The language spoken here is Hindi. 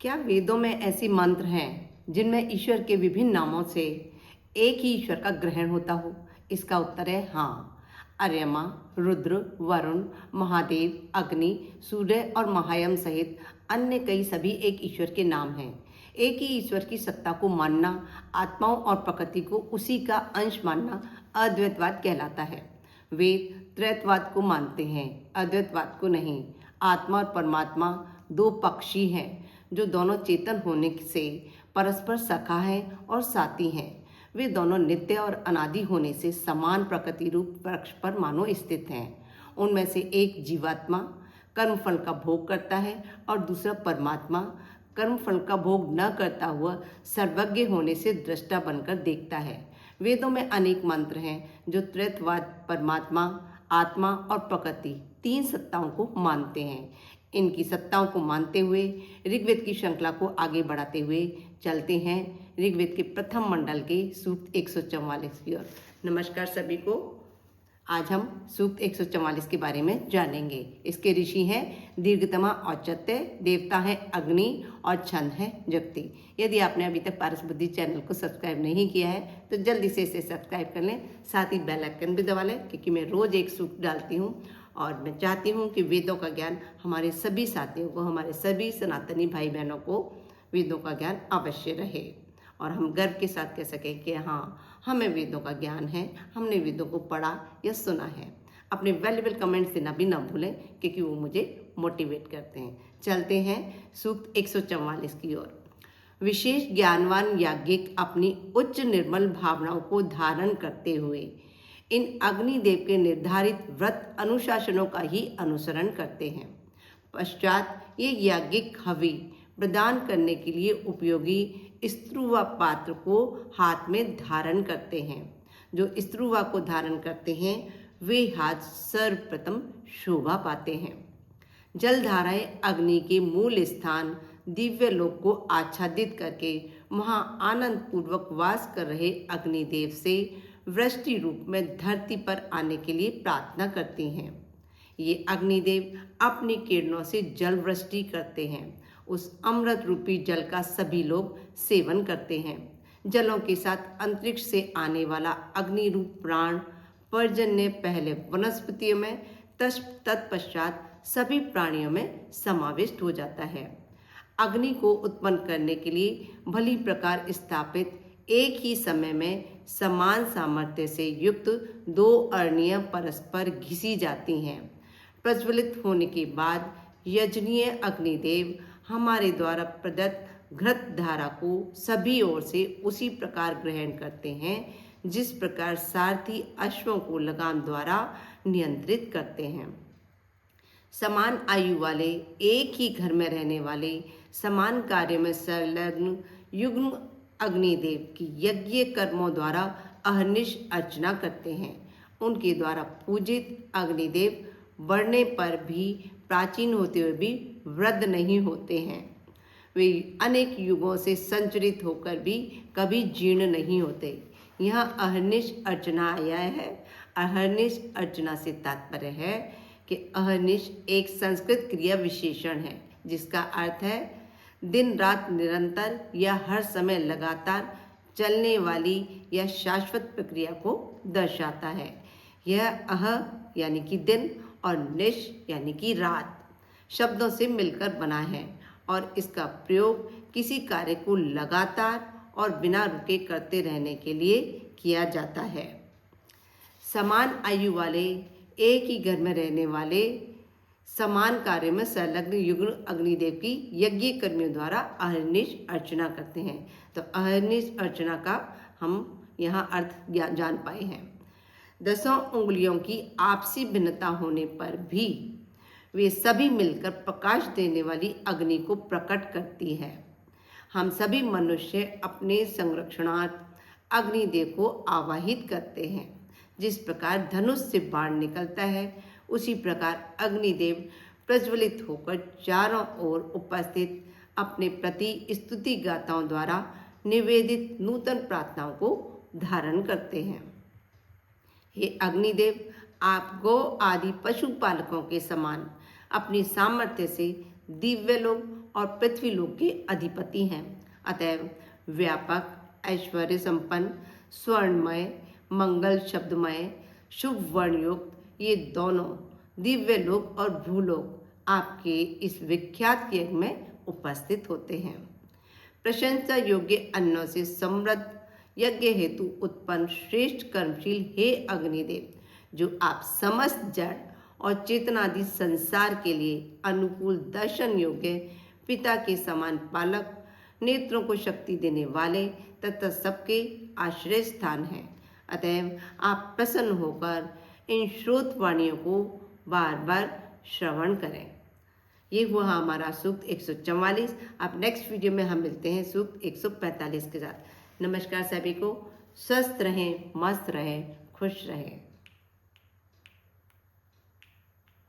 क्या वेदों में ऐसी मंत्र हैं जिनमें ईश्वर के विभिन्न नामों से एक ही ईश्वर का ग्रहण होता हो? इसका उत्तर है हाँ। अर्यमा, रुद्र, वरुण, महादेव, अग्नि, सूर्य और महायम सहित अन्य कई सभी एक ईश्वर के नाम हैं। एक ही ईश्वर की सत्ता को मानना, आत्माओं और प्रकृति को उसी का अंश मानना अद्वैतवाद कहलाता है। वेद त्रैतवाद को मानते हैं, अद्वैतवाद को नहीं। आत्मा और परमात्मा दो पक्षी हैं जो दोनों चेतन होने से परस्पर सखा है और साथी हैं। वे दोनों नित्य और अनादि होने से समान प्रकृति रूप वृक्ष पर मानो स्थित हैं। उनमें से एक जीवात्मा कर्मफल का भोग करता है और दूसरा परमात्मा कर्मफल का भोग न करता हुआ सर्वज्ञ होने से दृष्टा बनकर देखता है। वेदों में अनेक मंत्र हैं जो त्रैतवाद, परमात्मा, आत्मा और प्रकृति तीन सत्ताओं को मानते हैं। इनकी सत्ताओं को मानते हुए ऋग्वेद की श्रृंखला को आगे बढ़ाते हुए चलते हैं ऋग्वेद के प्रथम मंडल के सूक्त 144 की ओर। नमस्कार सभी को। आज हम सूक्त 144 के बारे में जानेंगे। इसके ऋषि हैं दीर्घतमा औचित्य, देवता हैं अग्नि और छंद है जगति। यदि आपने अभी तक पारस बुद्धि चैनल को सब्सक्राइब नहीं किया है तो जल्दी से इसे सब्सक्राइब कर लें, साथ ही बेल आइकन भी दबा लें, क्योंकि मैं रोज़ एक सूक्त डालती हूँ और मैं चाहती हूँ कि वेदों का ज्ञान हमारे सभी साथियों को, हमारे सभी सनातनी भाई बहनों को वेदों का ज्ञान अवश्य रहे और हम गर्व के साथ कह सकें कि हाँ, हमें वेदों का ज्ञान है, हमने वेदों को पढ़ा या सुना है। अपने वैल्यूबल कमेंट्स देना भी ना भूलें, क्योंकि वो मुझे मोटिवेट करते हैं। चलते हैं सूक्त 144 की ओर। विशेष ज्ञानवान याज्ञिक अपनी उच्च निर्मल भावनाओं को धारण करते हुए इन अग्निदेव के निर्धारित व्रत अनुशासनों का ही अनुसरण करते हैं। पश्चात ये याज्ञिक हवि प्रदान करने के लिए उपयोगी स्त्रुवा पात्र को हाथ में धारण करते हैं। जो स्त्रुवा को धारण करते हैं वे हाथ सर्वप्रथम शोभा पाते हैं। जलधाराएं अग्नि के मूल स्थान दिव्य लोक को आच्छादित करके वहां आनंद पूर्वक वास कर रहे अग्निदेव से वृष्टि रूप में धरती पर आने के लिए प्रार्थना करती हैं। ये अग्निदेव अपनी किरणों से जल वृष्टि करते हैं। उस अमृत रूपी जल का सभी लोग सेवन करते हैं। जलों के साथ अंतरिक्ष से आने वाला अग्नि रूप प्राण पर्जन्य पहले वनस्पतियों में, तत्पश्चात सभी प्राणियों में समाविष्ट हो जाता है। अग्नि को उत्पन्न करने के लिए भली प्रकार स्थापित एक ही समय में समान सामर्थ्य से युक्त दो अरणियां परस्पर घिसी जाती हैं। प्रज्वलित होने के बाद यजनीय अग्निदेव हमारे द्वारा प्रदत्त घृत धारा को सभी ओर से उसी प्रकार ग्रहण करते हैं जिस प्रकार सारथी अश्वों को लगाम द्वारा नियंत्रित करते हैं। समान आयु वाले, एक ही घर में रहने वाले, समान कार्य में संलग्न युग्म अग्निदेव की यज्ञ कर्मों द्वारा अहर्निश अर्चना करते हैं। उनके द्वारा पूजित अग्निदेव बढ़ने पर भी, प्राचीन होते हुए भी वृद्ध नहीं होते हैं। वे अनेक युगों से संचरित होकर भी कभी जीर्ण नहीं होते। यहाँ अहर्निश अर्चना आया है। अहर्निश अर्चना से तात्पर्य है कि अहर्निश एक संस्कृत क्रिया विशेषण है जिसका अर्थ है दिन रात निरंतर या हर समय लगातार चलने वाली या शाश्वत प्रक्रिया को दर्शाता है। यह अह यानी कि दिन और निश यानी कि रात शब्दों से मिलकर बना है और इसका प्रयोग किसी कार्य को लगातार और बिना रुके करते रहने के लिए किया जाता है। समान आयु वाले, एक ही घर में रहने वाले, समान कार्य में संलग्न युग्म अग्निदेव की यज्ञ कर्मियों द्वारा अहर्निश अर्चना करते हैं। तो अहर्निश अर्चना का हम यहाँ अर्थ जान पाए हैं। 10 उंगलियों की आपसी भिन्नता होने पर भी वे सभी मिलकर प्रकाश देने वाली अग्नि को प्रकट करती है। हम सभी मनुष्य अपने संरक्षणार्थ अग्निदेव को आवाहित करते हैं। जिस प्रकार धनुष से बाण निकलता है उसी प्रकार अग्निदेव प्रज्वलित होकर चारों ओर उपस्थित अपने प्रति स्तुति गाथाओं द्वारा निवेदित नूतन प्रार्थनाओं को धारण करते हैं। हे अग्निदेव, आप गौ आदि पशुपालकों के समान अपनी सामर्थ्य से दिव्य लोक और पृथ्वी लोक के अधिपति हैं। अतएव व्यापक, ऐश्वर्य संपन्न, स्वर्णमय, मंगल शब्दमय, शुभ वर्णयुक्त ये दोनों दिव्य लोक और भूलोक आपके इस विख्यात यज्ञ में उपस्थित होते हैं। प्रशंसा योग्य अन्नों से समृद्ध यज्ञ हेतु उत्पन्न श्रेष्ठ कर्मशील हे अग्निदेव, जो आप समस्त जड़ और चेतनादि संसार के लिए अनुकूल दर्शन योग्य पिता के समान पालक, नेत्रों को शक्ति देने वाले तथा सबके आश्रय स्थान हैं। अतएव आप प्रसन्न होकर इन श्रोत वाणियों को बार बार श्रवण करें। ये हुआ हमारा सूक्त 144। अब नेक्स्ट वीडियो में हम मिलते हैं सूक्त 145 के साथ। नमस्कार सभी को, स्वस्थ रहें, मस्त रहें, खुश रहें।